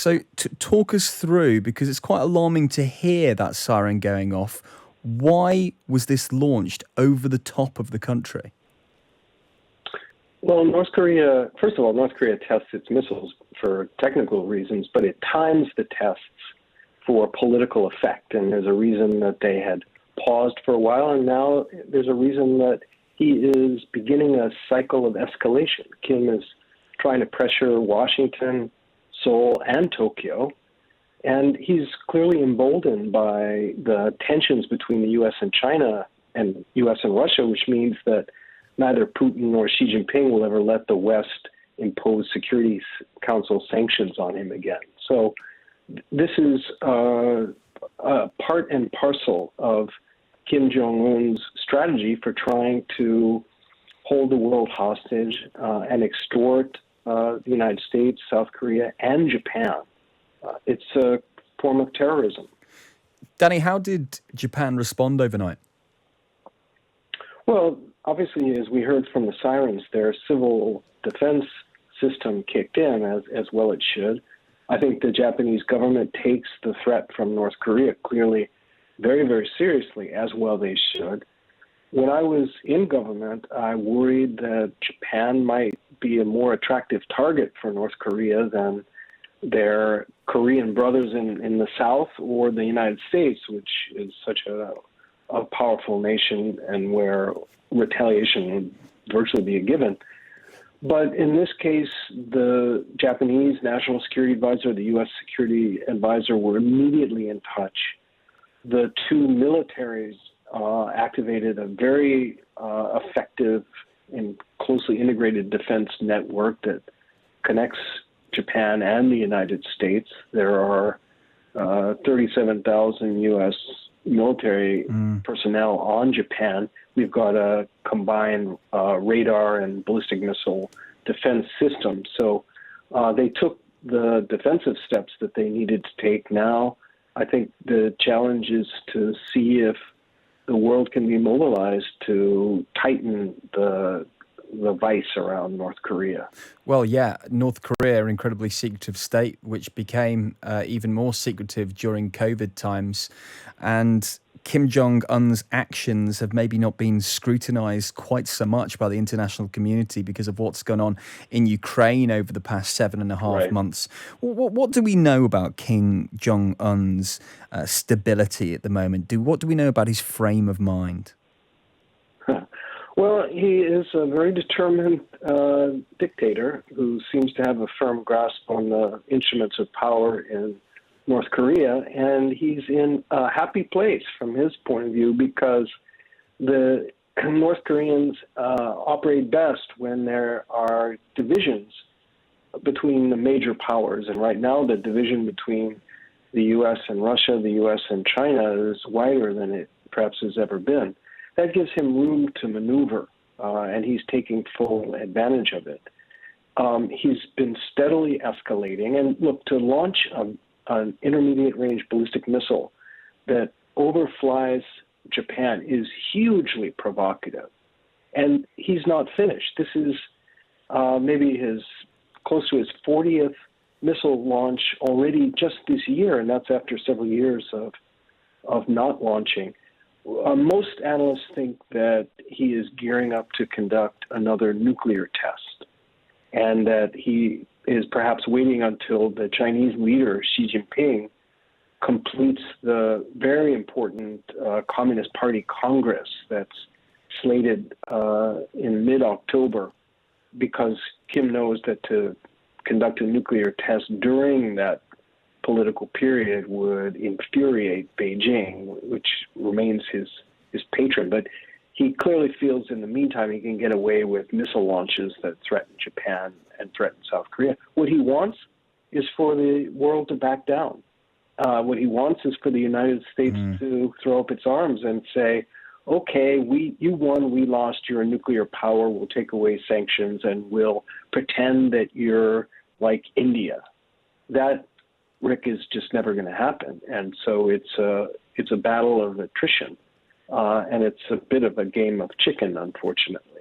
So talk us through, because it's quite alarming to hear that siren going off. Why was this launched over the top of the country? Well, North Korea tests its missiles for technical reasons, but it times the tests for political effect. And there's a reason that they had paused for a while, and now there's a reason that he is beginning a cycle of escalation. Kim is trying to pressure Washington, Seoul, and Tokyo, and he's clearly emboldened by the tensions between the U.S. and China and U.S. and Russia, which means that neither Putin nor Xi Jinping will ever let the West impose Security Council sanctions on him again. So this is a part and parcel of Kim Jong Un's strategy for trying to hold the world hostage and extort the United States, South Korea, and Japan. It's a form of terrorism. Danny, how did Japan respond overnight? Well, obviously, as we heard from the sirens, their civil defense system kicked in, as well it should. I think the Japanese government takes the threat from North Korea clearly very, very seriously, as well they should. When I was in government, I worried that Japan might be a more attractive target for North Korea than their Korean brothers in the South or the United States, which is such a powerful nation and where retaliation would virtually be a given. But in this case, the Japanese National Security Advisor, the U.S. Security Advisor were immediately in touch. The two militaries activated a very effective and closely integrated defense network that connects Japan and the United States. There are 37,000 U.S. military personnel on Japan. We've got a combined radar and ballistic missile defense system. So they took the defensive steps that they needed to take. Now, I think the challenge is to see if the world can be mobilized to tighten the vice around North Korea. Well, yeah, North Korea, an incredibly secretive state, which became even more secretive during COVID times. And Kim Jong Un's actions have maybe not been scrutinized quite so much by the international community because of what's gone on in Ukraine over the past 7.5 months. What do we know about Kim Jong Un's stability at the moment? What do we know about his frame of mind? Well, he is a very determined dictator who seems to have a firm grasp on the instruments of power in North Korea, and he's in a happy place from his point of view because the North Koreans operate best when there are divisions between the major powers, and right now the division between the U.S. and Russia, the U.S. and China is wider than it perhaps has ever been. That gives him room to maneuver, and he's taking full advantage of it. He's been steadily escalating, and look, to launch an intermediate-range ballistic missile that overflies Japan is hugely provocative, and he's not finished. This is maybe close to his 40th missile launch already just this year, and that's after several years of not launching. Most analysts think that he is gearing up to conduct another nuclear test, and that he is perhaps waiting until the Chinese leader, Xi Jinping, completes the very important Communist Party Congress that's slated in mid-October, because Kim knows that to conduct a nuclear test during that political period would infuriate Beijing, which remains his patron. But he clearly feels in the meantime he can get away with missile launches that threaten Japan and threaten South Korea. What he wants is for the world to back down. What he wants is for the United States to throw up its arms and say, okay, you won, we lost, you're a nuclear power, we'll take away sanctions and we'll pretend that you're like India. That, Rick, is just never going to happen. And so it's a battle of attrition, and it's a bit of a game of chicken, unfortunately.